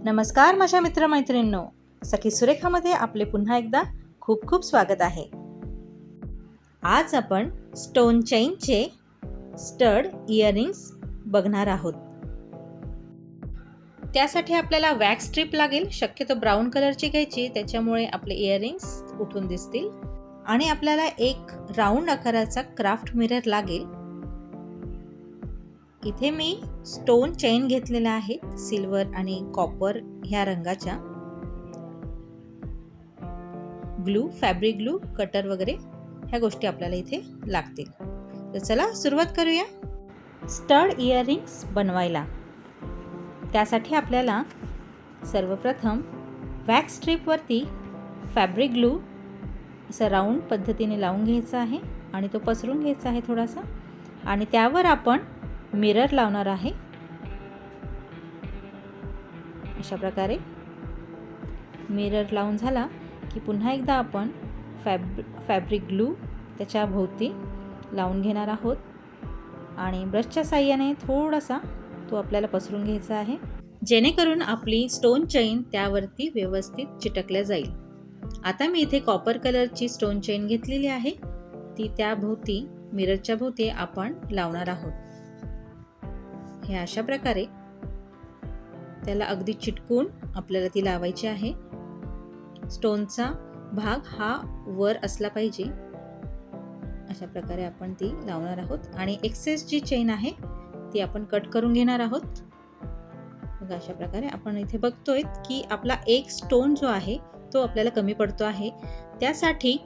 नमस्कार माझ्या मित्रमैत्रिणींनो, सखी सुरेखामध्ये आपले पुन्हा एकदा खूप खूप स्वागत आहे. आज आपण स्टोन चेनचे स्टड इयरिंग्स बघणार आहोत. त्यासाठी आपल्याला वॅक्स स्ट्रीप लागेल. शक्यतो ब्राऊन कलरची घ्यायची, त्याच्यामुळे आपले इयरिंग्स उठून दिसतील. आणि आपल्याला एक राऊंड आकाराचा क्राफ्ट मिरर लागेल. इथे मी स्टोन चेन घेतलेल्या आहेत, सिल्वर आणि कॉपर ह्या रंगाच्या. ग्लू, फॅब्रिक ग्लू, कटर वगैरे ह्या गोष्टी आपल्याला इथे लागतील. तर चला सुरुवात करूया स्टड इयरिंग्स बनवायला. त्यासाठी आपल्याला सर्वप्रथम वॅक्स स्ट्रीपवरती फॅब्रिक ग्लू असं राऊंड पद्धतीने लावून घ्यायचा आहे आणि तो पसरून घ्यायचा आहे थोडासा. आणि त्यावर आपण मिरर लावणार आहे. अशा प्रकारे मिरर लावून झाला की पुन्हा एकदा आपण फॅब्रिक ग्लू त्याच्या भोवती लावून घेणार आहोत आणि ब्रशच्या साहाय्याने थोडासा तो आपल्याला पसरून घ्यायचा आहे, जेणेकरून आपली स्टोन चेन त्यावरती व्यवस्थित चिटकल्या जाईल. आता मी इथे कॉपर कलरची स्टोन चेन घेतलेली आहे, ती त्या भोवती मिररच्या भोवती आपण लावणार आहोत. हे अशा प्रकारे त्याला अगदी चिटकून आपल्याला ती लावायची आहे. स्टोनचा भाग हा वर असला पाहिजे, अशा प्रकारे आपण ती लावणार आहोत. आणि एक्सेस जी चेन आहे ती आपण कट करून घेणार आहोत. बघा, अशा प्रकारे आपण इथे बघतोय की आपला एक स्टोन जो आहे तो आपल्याला कमी पडतो आहे. त्यासाठी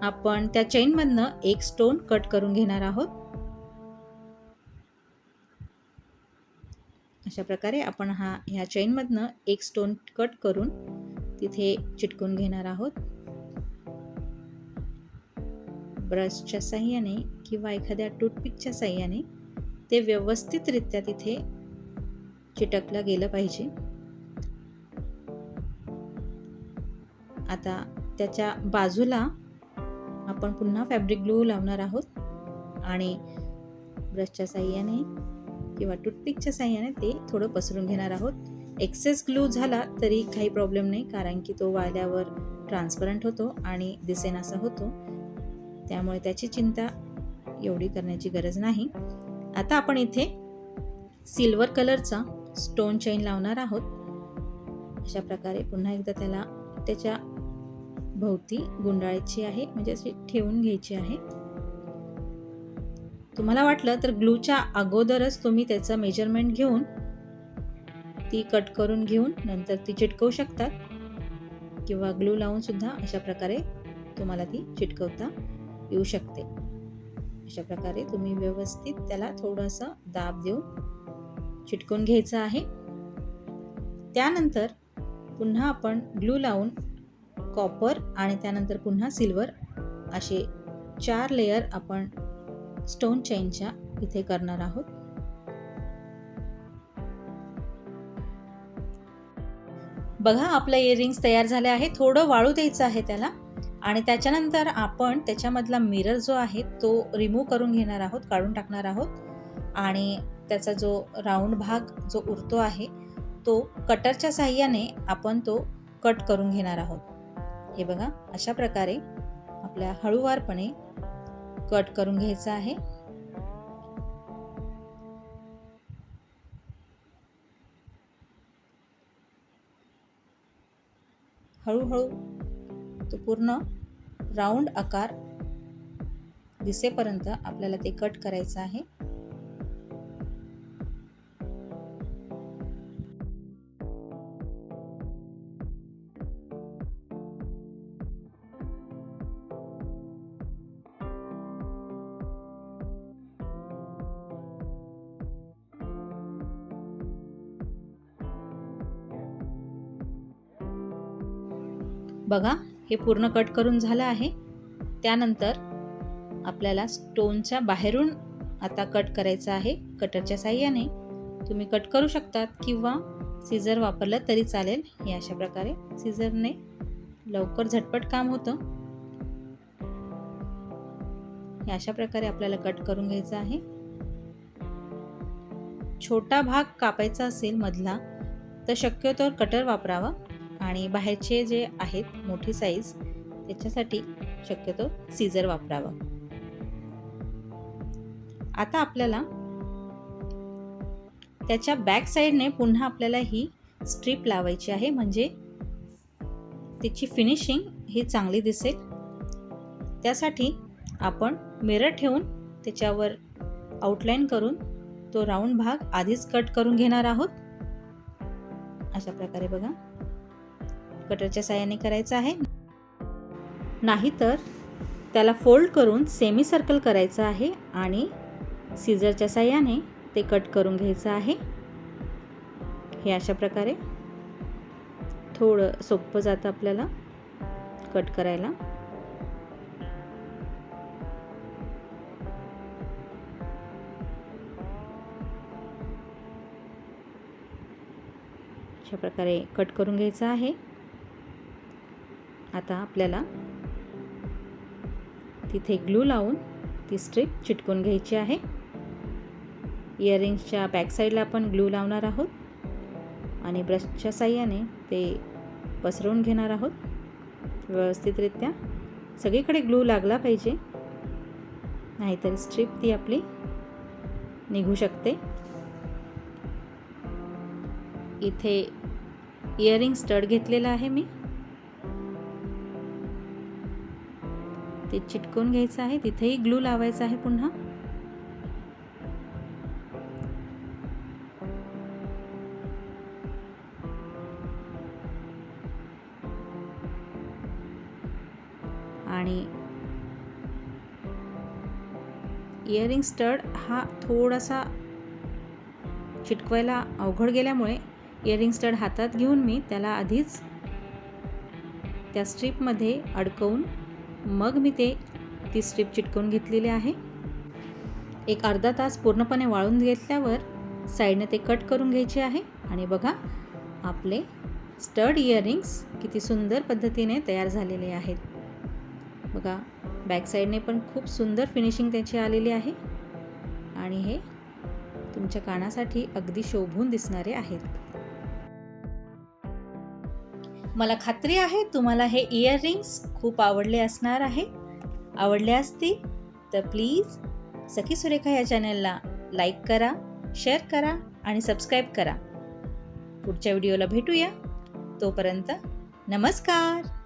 आपण त्या चेनमधनं एक स्टोन कट करून घेणार आहोत. अशा प्रकारे आपण ह्या चेनमधनं एक स्टोन कट करून तिथे चिटकून घेणार आहोत. ब्रशच्या साहाय्याने किंवा एखाद्या टूथपिकच्या साहाय्याने ते व्यवस्थितरित्या तिथे चिटकलं गेलं पाहिजे. आता त्याच्या बाजूला आपण पुन्हा फॅब्रिक ग्लू लावणार आहोत आणि ब्रशच्या साहाय्याने किंवा टूथपिकच्या साहाय्याने ते थोडं पसरून घेणार आहोत. एक्सेस ग्लू झाला तरी काही प्रॉब्लेम नाही, कारण की तो वाळल्यावर ट्रान्सपरंट होतो आणि दिसेनासा होतो, त्यामुळे त्याची चिंता एवढी करण्याची गरज नाही. आता आपण इथे सिल्वर कलरचा स्टोन चेन लावणार आहोत. अशा प्रकारे पुन्हा एकदा त्याला त्याच्या भोवती गुंडाळायची आहे, म्हणजे अशी ठेवून घ्यायची आहे. तुम्हाला वाटलं तर ग्लूच्या अगोदरच तुम्ही त्याचं मेजरमेंट घेऊन ती कट करून घेऊन नंतर ती चिटकवू शकतात, किंवा ग्लू लावून सुद्धा अशा प्रकारे तुम्हाला ती चिटकवता येऊ शकते. अशा प्रकारे तुम्ही व्यवस्थित त्याला थोडंसं दाब देऊन चिटकवून घ्यायचं आहे. त्यानंतर पुन्हा आपण ग्लू लावून कॉपर आणि त्यानंतर पुन्हा सिल्वर असे 4 लेयर आपण स्टोन चेनच्या इथे करणार आहोत. बघा, आपलं इयरिंग्स तयार झाले आहे. थोडं वाळू द्यायचं आहे त्याला आणि त्याच्यानंतर आपण त्याच्यामधला मिरर जो आहे तो रिमूव्ह करून घेणार आहोत, काढून टाकणार आहोत. आणि त्याचा जो राऊंड भाग जो उरतो आहे तो कटरच्या साहाय्याने आपण तो कट करून घेणार आहोत. हे बघा, अशा प्रकारे आपल्या हळूवारपणे कट करून घ्यायचं आहे. हळूहळू तो पूर्ण राऊंड आकार दिसेपर्यंत आपल्याला ते कट करायचं आहे. बघा, हे पूर्ण कट करून झालं आहे. त्यानंतर आपल्याला स्टोनच्या बाहेरून आता कट करायचं आहे. कटरच्या साहाय्याने तुम्ही कट करू शकतात किंवा सीझर वापरलं तरी चालेल. हे अशा प्रकारे सीझरने लवकर झटपट काम होतं. हे अशा प्रकारे आपल्याला कट करून घ्यायचं आहे. छोटा भाग कापायचा असेल मधला तर शक्यतो कटर वापरावा आणि बाहेरचे जे आहेत मोठी साईज त्याच्यासाठी शक्यतो सीझर वापरावा. आता आपल्याला त्याच्या बॅक साईडने पुन्हा आपल्याला ही स्ट्रीप लावायची आहे, म्हणजे त्याची फिनिशिंग ही चांगली दिसेल. त्यासाठी आपण मिरर ठेवून त्याच्यावर आउटलाईन करून तो राऊंड भाग आधीच कट करून घेणार आहोत. अशा प्रकारे बघा, कटरच्या साहाय्याने करायचं आहे, नाहीतर त्याला फोल्ड करून सेमी सर्कल करायचं आहे आणि सीझरच्या साहाय्याने ते कट करून घ्यायचं आहे. हे अशा प्रकारे थोडं सोपं जातं आपल्याला कट करायला. अशा प्रकारे कट करून घ्यायचं आहे. आता आपल्याला तिथे ग्लू लावून ती स्ट्रीप चिटकवून घ्यायची आहे. इयरिंग्सच्या बॅक साईडला आपण ग्लू लावणार आहोत आणि ब्रशच्या साहाय्याने ते पसरवून घेणार आहोत व्यवस्थितरित्या. सगळीकडे ग्लू लागला पाहिजे, नाहीतर स्ट्रीप ती आपली निघू शकते. इथे इयरिंग स्टड घेतलेला आहे मी, ते चिटकवून घ्यायचं आहे. तिथेही ग्लू लावायचा आहे पुन्हा. आणि इयरिंग स्टड हा थोडासा चिटकवायला अवघड गेल्यामुळे इयरिंग स्टड हातात घेऊन मी त्याला आधीच त्या स्ट्रीपमध्ये अडकवून मग मी ती स्ट्रीप चिटकवून घेतलेली आहे. एक अर्धा तास पूर्णपणे वाळून घेतल्यावर साईडने ते कट करून घ्यायचे आहे. आणि बघा, आपले स्टड इयरिंग्स किती सुंदर पद्धतीने तयार झालेले आहेत. बघा, बॅक साईडने पण खूप सुंदर फिनिशिंग त्याची आलेली आहे आणि हे तुमच्या कानासाठी अगदी शोभून दिसणारे आहेत. मला खात्री आहे तुम्हाला हे इयरिंग्स खूप आवडले असणार आहे. आवडले असतील तर प्लीज सखी सुरेखा या चॅनलला लाईक करा, शेअर करा आणि सबस्क्राईब करा. पुढच्या व्हिडिओला भेटूया. तोपर्यंत नमस्कार.